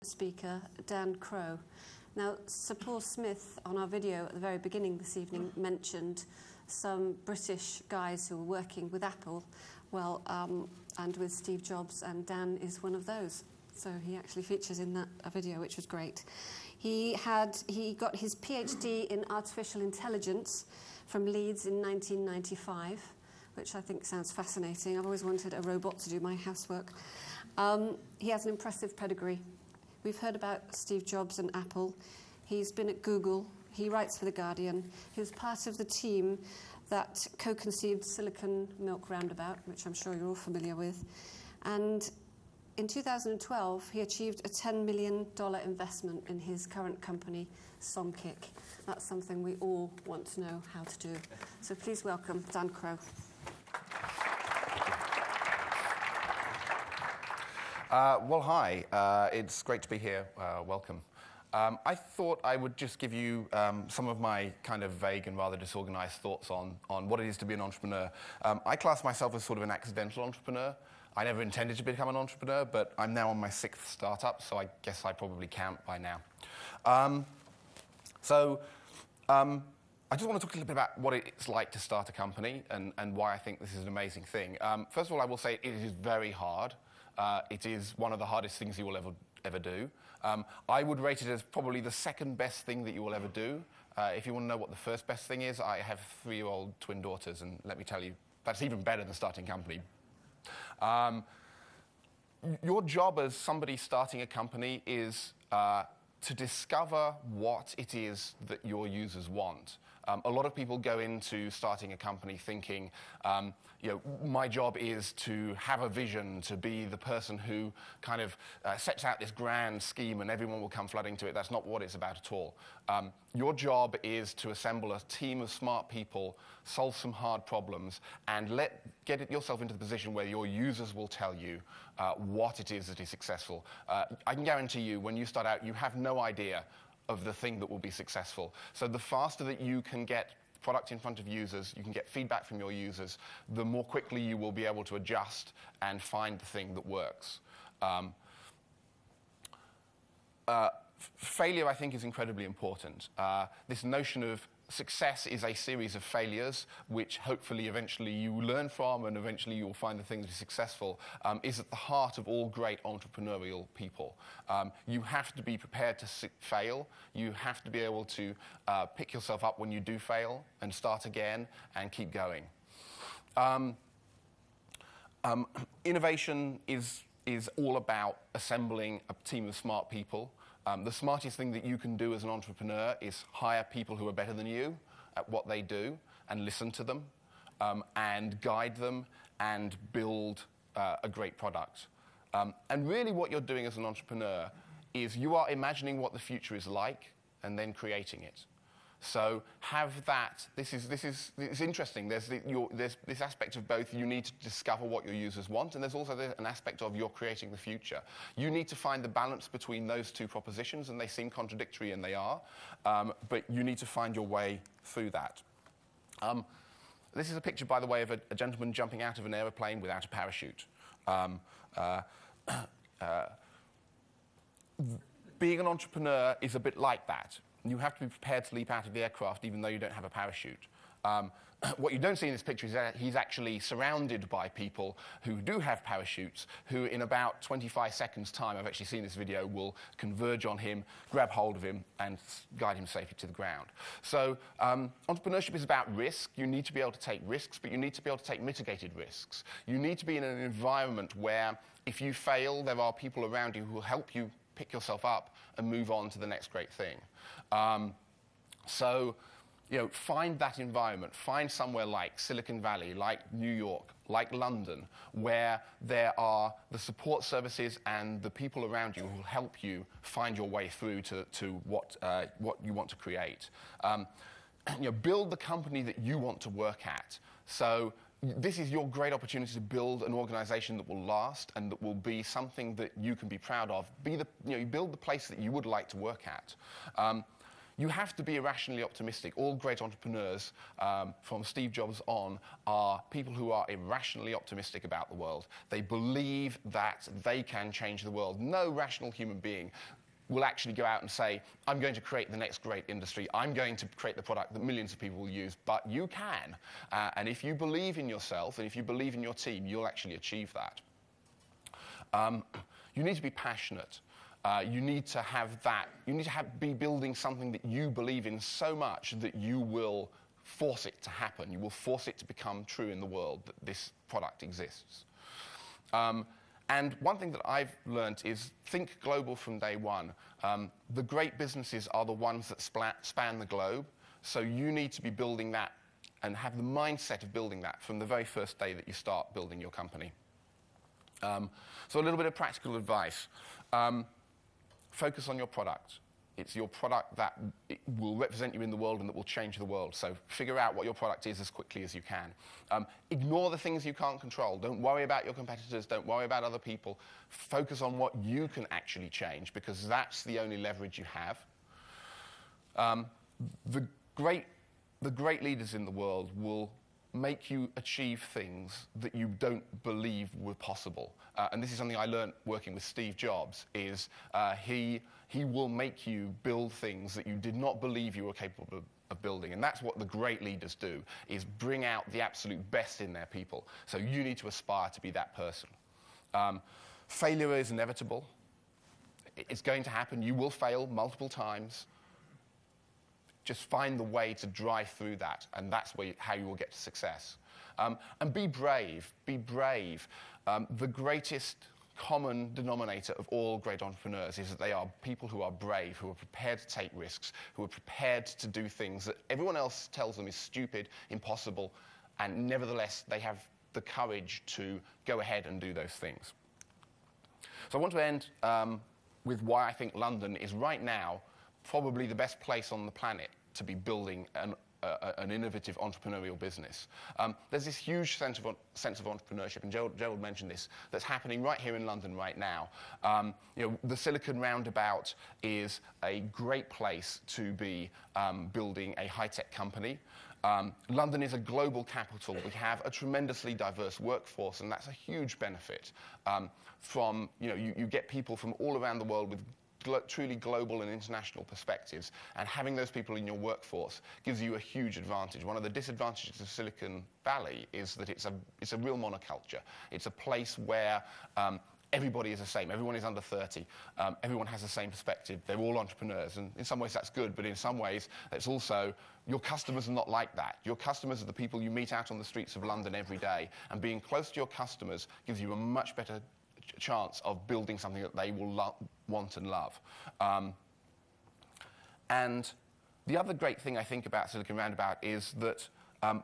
speaker, Dan Crowe. Now, Sir Paul Smith, on our video at the very beginning this evening, mentioned some British guys who were working with Apple, and with Steve Jobs, and Dan is one of those. So he actually features in that video, which was great. He got his PhD in artificial intelligence from Leeds in 1995, which I think sounds fascinating. I've always wanted a robot to do my housework. He has an impressive pedigree. We've heard about Steve Jobs and Apple. He's been at Google. He writes for The Guardian. He was part of the team that co-conceived Silicon Milk Roundabout, which I'm sure you're all familiar with. And in 2012, he achieved a $10 million investment in his current company, Songkick. That's something we all want to know how to do. So please welcome Dan Crowe. Well, hi. It's great to be here. Welcome. I thought I would just give you some of my kind of vague and rather disorganized thoughts on what it is to be an entrepreneur. I class myself as sort of an accidental entrepreneur. I never intended to become an entrepreneur, but I'm now on my 6th startup, so I guess I probably count by now. I just want to talk a little bit about what it's like to start a company and why I think this is an amazing thing. First of all, I will say it is very hard. It is one of the hardest things you will ever do. I would rate it as probably the second best thing that you will ever do. If you want to know what the first best thing is, I have 3-year-old twin daughters, and let me tell you, that's even better than starting a company. Your job as somebody starting a company is to discover what it is that your users want. A lot of people go into starting a company thinking, my job is to have a vision, to be the person who kind of sets out this grand scheme and everyone will come flooding to it. That's not what it's about at all. Your job is to assemble a team of smart people, solve some hard problems, and get yourself into the position where your users will tell you what it is that is successful. I can guarantee you, when you start out, you have no idea of the thing that will be successful. So the faster that you can get product in front of users, you can get feedback from your users, the more quickly you will be able to adjust and find the thing that works. Failure, I think, is incredibly important. This notion of success is a series of failures, which hopefully eventually you learn from and eventually you will find the thing that is successful, is at the heart of all great entrepreneurial people. You have to be prepared to fail. You have to be able to pick yourself up when you do fail and start again and keep going. Innovation is all about assembling a team of smart people. The smartest thing that you can do as an entrepreneur is hire people who are better than you at what they do and listen to them and guide them and build a great product. And really what you're doing as an entrepreneur is you are imagining what the future is like and then creating it. So have that. It's interesting. There's this aspect of both. You need to discover what your users want, and there's also an aspect of you're creating the future. You need to find the balance between those two propositions, and they seem contradictory, and they are. But you need to find your way through that. This is a picture, by the way, of a gentleman jumping out of an aeroplane without a parachute. Being an entrepreneur is a bit like that. You have to be prepared to leap out of the aircraft even though you don't have a parachute. What you don't see in this picture is that he's actually surrounded by people who do have parachutes, who in about 25 seconds' time, I've actually seen this video, will converge on him, grab hold of him, and guide him safely to the ground. So entrepreneurship is about risk. You need to be able to take risks, but you need to be able to take mitigated risks. You need to be in an environment where if you fail, there are people around you who will help you pick yourself up and move on to the next great thing. Find that environment. Find somewhere like Silicon Valley, like New York, like London, where there are the support services and the people around you who will help you find your way through to what you want to create. Build the company that you want to work at. So this is your great opportunity to build an organization that will last and that will be something that you can be proud of. Build the place that you would like to work at. You have to be irrationally optimistic. All great entrepreneurs, from Steve Jobs on, are people who are irrationally optimistic about the world. They believe that they can change the world. No rational human being will actually go out and say, I'm going to create the next great industry. I'm going to create the product that millions of people will use. But you can. And if you believe in yourself and if you believe in your team, you'll actually achieve that. You need to be passionate. You need to have that. You need to be building something that you believe in so much that you will force it to happen. You will force it to become true in the world that this product exists. And one thing that I've learned is think global from day one. The great businesses are the ones that span the globe. So you need to be building that and have the mindset of building that from the very first day that you start building your company. So a little bit of practical advice. Focus on your product. It's your product that will represent you in the world and that will change the world. So figure out what your product is as quickly as you can. Ignore the things you can't control. Don't worry about your competitors. Don't worry about other people. Focus on what you can actually change, because that's the only leverage you have. The great leaders in the world will make you achieve things that you don't believe were possible. And this is something I learned working with Steve Jobs, is he will make you build things that you did not believe you were capable of building. And that's what the great leaders do, is bring out the absolute best in their people. So you need to aspire to be that person. Failure is inevitable. It's going to happen. You will fail multiple times. Just find the way to drive through that, and that's how you will get to success. And be brave. Be brave. The greatest common denominator of all great entrepreneurs is that they are people who are brave, who are prepared to take risks, who are prepared to do things that everyone else tells them is stupid, impossible, and nevertheless they have the courage to go ahead and do those things. So I want to end with why I think London is right now probably the best place on the planet to be building an innovative entrepreneurial business. There's this huge sense of entrepreneurship, and Gerald mentioned this, that's happening right here in London right now. The Silicon Roundabout is a great place to be building a high-tech company. London is a global capital. We have a tremendously diverse workforce, and that's a huge benefit. You get people from all around the world with truly global and international perspectives, and having those people in your workforce gives you a huge advantage. One of the disadvantages of Silicon Valley is that it's a real monoculture. It's a place where everybody is the same. Everyone is under 30. Everyone has the same perspective. They're all entrepreneurs, and in some ways that's good, but in some ways it's also, your customers are not like that. Your customers are the people you meet out on the streets of London every day, and being close to your customers gives you a much better chance of building something that they will want and love. And the other great thing I think about Silicon Roundabout is that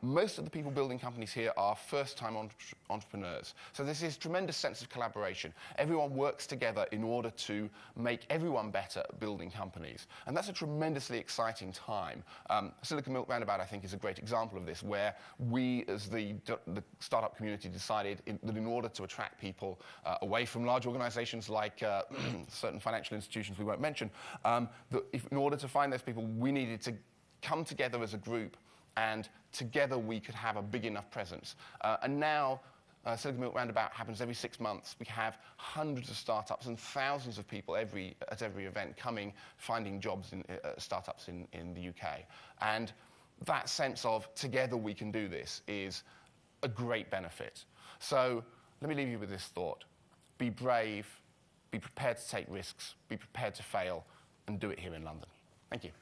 most of the people building companies here are first-time entrepreneurs. So there's this tremendous sense of collaboration. Everyone works together in order to make everyone better at building companies. And that's a tremendously exciting time. Silicon Roundabout, I think, is a great example of this, where we, as the startup community, decided that in order to attract people away from large organizations like certain financial institutions we won't mention, that in order to find those people, we needed to come together as a group, and together we could have a big enough presence. And now Silicon Roundabout happens every 6 months. We have hundreds of startups and thousands of people at every event coming, finding jobs in startups in the UK. And that sense of together we can do this is a great benefit. So let me leave you with this thought. Be brave, be prepared to take risks, be prepared to fail, and do it here in London. Thank you.